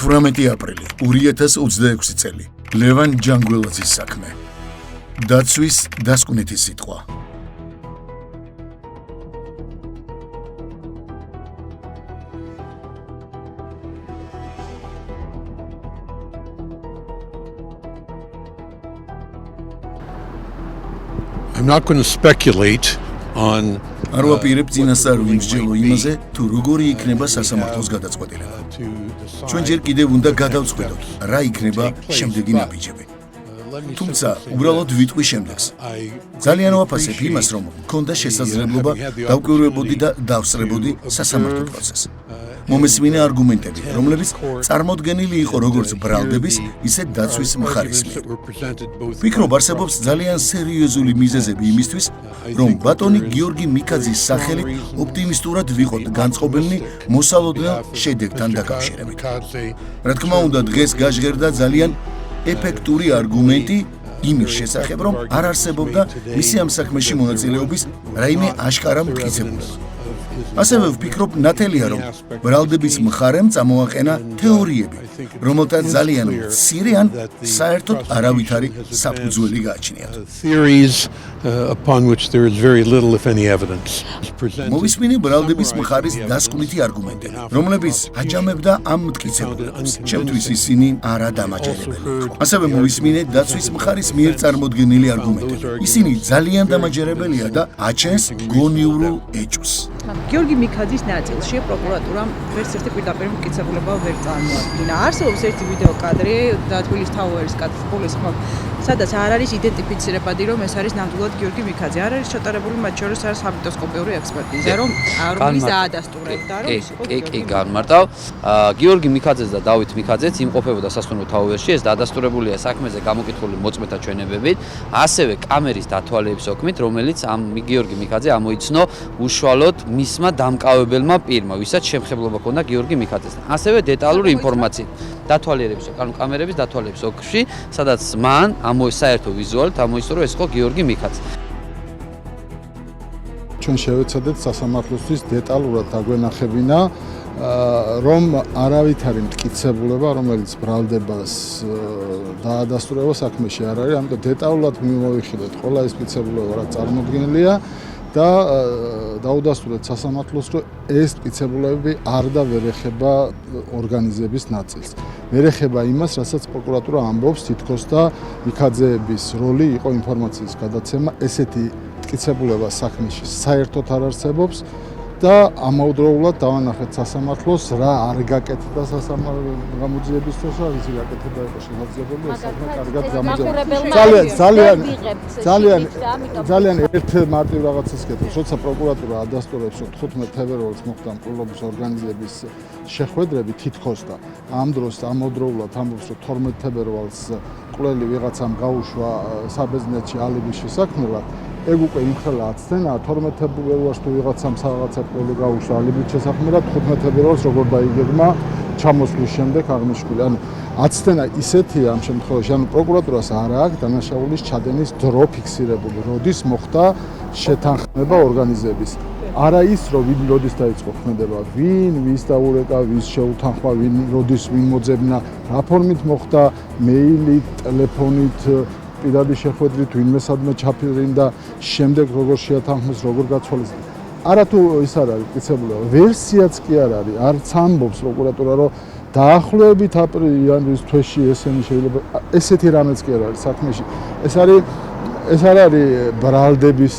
18 აპრილი 2026 წელი ლევან ჯანგველაძის საქმე დაცვის დასკვნითი სიტყვა I'm not going to speculate on არ ვაპირებ წინასწარ ვიმსჯელო იმაზე, თუ როგორი იქნება სასამართლოს გადაწყვეტილება. ჩვენ ჯერ კიდევ უნდა გადავწყვეტოთ, რა იქნება შემდეგი ნაბიჯები. თუმცა, უბრალოდ ვიტყვი შემდეგს. ძალიან ვაფასებ იმას, რომ მქონდა შესაძლებლობა დავკვირვებოდი და დავსწრებოდი სასამართლო პროცესს. მომესმინა არგუმენტები, რომლებიც წარმოდგენილი იყო როგორც ბრალდების, ისე დაცვის მხარის მიერ. ვფიქრობ, არსებობს ძალიან სერიოზული მიზეზები იმისთვის, რომ ბატონი გიორგი მიქაძის სახელით ოპტიმისტურად ვიყოთ განწყობილნი მოსალოდნელ შედეგთან დაკავშირებით. რა თქმა უნდა, დღეს გაჟღერდა ძალიან ეფექტური არგუმენტი იმის შესახებ, რომ არ არსებობდა მისი ამ საქმეში მონაწილეობის რაიმე აშკარა მტკიცებულება. ასევე ვფიქრობ, ნათელია, რომ ბრალდების მხარემ წამოაყენა თეორიები, რომელთაც ძალიან მცირე ან საერთოდ არავითარი საფუძველი გააჩნიათ. upon which there is very little if any evidence presented. მოვისმინე ბრალდების მხარის დასკვნითი არგუმენტები, რომლებიც აჯამებდა ამ მტკიცებულებას. ჩემთვის ისინი არა დამაჯერებელი იყო. ასევე მოვისმინე დაცვის მხარის მიერ წარმოდგენილი არგუმენტები. ისინი ძალიან დამაჯერებელია და აჩენს გონიურულ ეჭვს. გიორგი მიქაძის ნაწილში პროკურატურამ ვერც ერთი პირდაპირ მტკიცებულება ვერ წარმოადგინა. არსებობს ერთი ვიდეო კადრი და თბილისის თაუერის კადრის სადაც არ არის იდენტიფიცირებადი, რომ ეს არის ნამდვილად გიორგი მიქაძე. არ არის ჩატარებული მათ შორის არის საბიტოსკოპიური ექსპერტიზა, რომ რომლის დაადასტურებდა, რომ კი, განმარტავ. გიორგი მიქაძეს და დავით მიქაძეც იმყოფებოდა სასწავლო თაუერში, ეს დაადასტურებულია საქმეზე გამოკითხული მოწმეთა ჩვენებებით, ასევე კამერის დათვალიერების ოქმით, რომელიც ამ გიორგი მიქაძე ამოიცნო უშუალოდ მისმა დამკავებელმა პირმა, ვისაც შემხებლობა ჰქონდა გიორგი მიქაძესთან. ასევე დეტალური ინფორმაცია დათვალიერების, ანუ კამერების დათვალიერების ოქში, სადაც მან საერთო ვიზუალით ამოისურვა რომ ეს იყო გიორგი მიქაძე. ჩვენ შევეცადეთ სასამართლოსთვის დეტალურად დაგვენახებინა, რომ არავითარი მტკიცებულება, რომელიც ბრალდებას დაადასტურება საქმეში არ არის, ამიტომ დეტალურად მივიხილეთ ყველა ეს მტკიცებულება, რაც წარმოდგენილია და დაუდასტურეთ სასამართლოს, რომ ეს მტკიცებულებები არ და ვერ ეხება ორგანიზების ნაწილს. ვერ ეხება იმას, რასაც პროკურატურა ამბობს, თითქოს და მიქაძეების როლი იყო ინფორმაციის გადაცემა, ესეთი მტკიცებულება საქმეში საერთოდ არ არსებობს და ამავდროულად დავანახეთ სასამართლოს, რა არ გაკეთდა გამოძიების დროს, ისი გაკეთება იყო შესაძლებელი, ეს საქმე კარგად ძალიან ერთ მარტივ რაღაცას კეთებს, როცა პროკურატურა ადასტურებს, რომ 15 თებერვალს მოხდა მკვლელობის ორგანიზების შეხვედრები თითქოს და ამ დროს ამავდროულად ამბობს, რომ 12 თებერვალს მკვლელი ვიღაცამ გაუშვა საბერძნეთში ალიბის შესაქმნელად. ეგ უკვე იმხელა აცდენა 12 თებერვალს თუ ვიღაცამ რაღაცა მკვლელი გაუშვა ალიბის შესაქმნელად 15 თებერვალს როგორ დაიგეგმა ჩამოსვლის შემდეგ აღნიშნული. ანუ აცდენა ისეთია ამ შემთხვევაში, ანუ პროკურატურას არ აქვს დანაშაულის ჩადენის დრო ფიქსირებული, როდის მოხდა შეთანხმება ორგანიზების. არა ის, რომ ვინ როდის დაიწყო ქმედება, ვინ, ვის დაურეკა, ვის შეუთანხმა, ვინ როდის ვინ მოძებნა, რა ფორმით მოხდა, მეილით, ტელეფონით, პირადი შეხვედრით, ვინმე სადმე ჩაფირინდა, შემდეგ როგორ შეათანხმეს, როგორ გაცვალეს. არა თუ ის არ არის მტკიცებულება, ვერსიაც კი არ არის, არც ამბობს პროკურატურა, რომ დაახლოებით იანვრის თვეში ესენი შეიძლება ესეთი რამეც კი არ არის საქმეში. ეს არ არის ბრალდების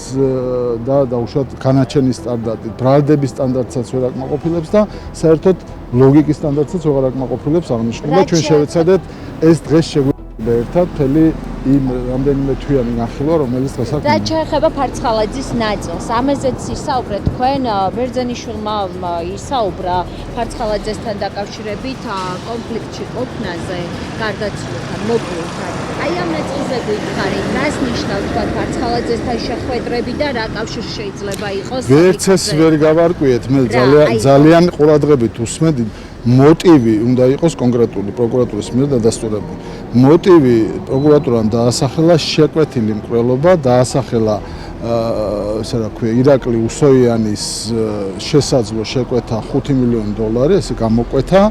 და უშუალოდ განაჩენის სტანდარტი. ბრალდების სტანდარტსაც ვერ აკმაყოფილებს და საერთოდ ლოგიკის სტანდარტსაც ვერ აკმაყოფილებს აღნიშნული და ჩვენ შევეცადეთ ეს დღეს შეგვიძლია ერთად მთელი იმ რამდენიმე თვიანი ნახილვა, რომელიც დღეს აქვს. რაც შეეხება ფარცხალაძის ნაწილს, ამაზეც ისაუბრეთ თქვენ, ბერძენიშვილმა ისაუბრა ფარცხალაძესთან დაკავშირებით კონფლიქტში ყოფნაზე, გარდაცვლილთან, მოკვლელთან. აი ამ ნაწილზე გვითხარით, რას ნიშნავს თქვა ფარცხალაძესთან შეხვედრები და რა კავშირი შეიძლება იყოს? ვერც ეს ვერ გავარკვიეთ, მე ძალიან ყურადღებით უსმედი. მოტივი უნდა იყოს კონკრეტული პროკურატურის მიერ დადასტურებული. მოტივი პროკურატურამ დაასახელა შეკვეთილი მკვლელობა, დაასახელა ესე რა ქვია, ირაკლი უსოიანის შესაძლო შეკვეთა $5 მილიონი, ესე გამოკვეთა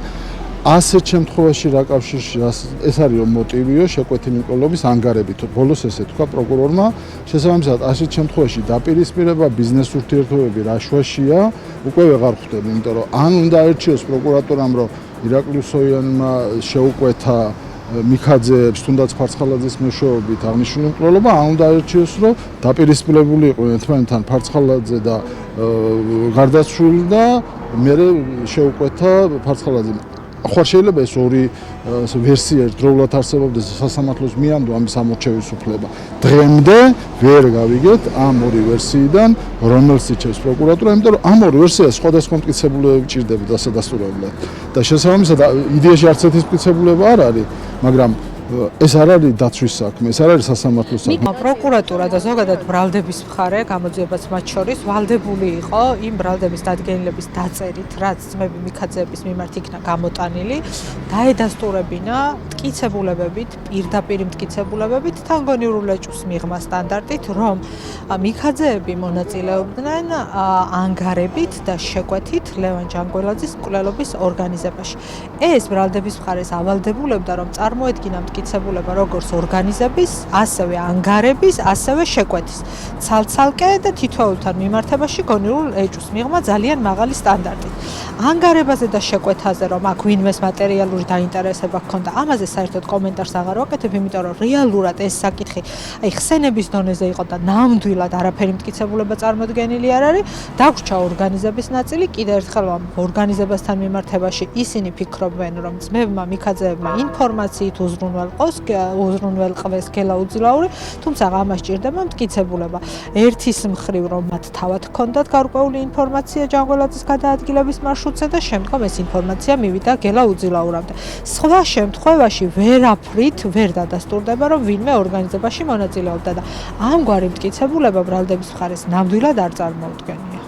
ასეთ შემთხვევაში რა კავშირში ეს არის მოტივიო შეკვეთი მიყოლობის ანგარებით. ბოლოს ესე თქვა პროკურორმა, შესაბამისად ასეთ შემთხვევაში დაპირისპირება ბიზნეს ურთიერთობები რა შვაშია, უკვე ვეღარ ხვდები, იმიტომ რომ ან უნდა აერჩიოს პროკურატურამ, რომ ირაკლი უსოიანმა შეუკვეთა მიქაძეებს, თუნდაც ფარცხალაძის მეშვეობით აღნიშნული მკვლელობა, ან უნდა აერჩიოს, რომ დაპირისპირებული იყო ერთმანეთთან ფარცხალაძე და გარდაცვლილი და მერე შეუკვეთა ფარცხალაძე. ახლა შეიძლება ეს ორი ვერსია ერთდროულად არსებობდეს სასამართლოს მიანდო ამის ამორჩევის უფლება. დღემდე ვერ გავიგეთ ამ ორი ვერსიიდან რომელს იცავს პროკურატურა, იმიტომ რომ ამ ორი ვერსიას სხვადასხვა მტკიცებულებები ჭირდება დასადასტურებლად. და შესაბამისად იდეაში არც ერთის მტკიცებულება არ არის, მაგრამ ეს არ არის დაცვის საქმე, ეს არ არის სასამართლოს საქმე. პროკურატურა და ზოგადად ბრალდების მხარე გამოძიებას მათ შორის ვალდებული იყო იმ ბრალდების დადგენილების დაწერით, რაც ძმები მიქაძეების მიმართ იქნა გამოტანილი, დაედასტურებინა მტკიცებულებებით, პირდაპირ მტკიცებულებებით თანგონიურული ეჭვს მიღმა სტანდარტით, რომ მიქაძეები მონაწილეობდნენ ანგარებით და შეკვეთით ლევან ჯანგველაძის მკვლელობის ორგანიზებაში. ეს ბრალდების მხარეს ავალდებულებდა, რომ წარმოედგინა მტკიცებულება როგორც ორგანიზების, ასევე ანგარების, ასევე შეკვეთის. ცალ-ცალკე და თითოეულთან მიმართებაში გონიურულ ეჭვს მიღმა ძალიან მაღალი სტანდარტით. ანგარებაზე და შეკვეთაზე, რომ აქ ვინმეს მატერიალური დაინტერესება ჰქონდა, ამაზე საერთოდ კომენტარს აღარ ვაკეთებ, იმიტომ რომ რეალურად ეს საკითხი აი ხსენების დონეზე იყო და ნამდვილად არაფერი მტკიცებულება წარმოდგენილი არ არის. დაგვრჩა ორგანიზების ნაწილი, კიდევ ერთხელ ორგანიზებასთან მიმართებაში ისინი ფიქრობენ, რომ ძმებმა მიქაძეებმა ინფორმაციით უზრუნველყვეს გელა უძილაური, თუმცა ამას ჭირდება მტკიცებულება. ერთის მხრივ, რომ მათ თავად ჰქონდათ გარკვეული ინფორმაცია ჯანგველაძის გადაადგილების მარშრუტზე და შემდგომ ეს ინფორმაცია მივიდა გელა უძილაურამდე. სხვა შემთხვევაში ვერაფრით ვერ დადასტურდება, რომ ვინმე ორგანიზებაში მონაწილეობდა და ამგვარი მტკიცებულება ბრალდების მხარეს ნამდვილად არ წარმოუდგენია.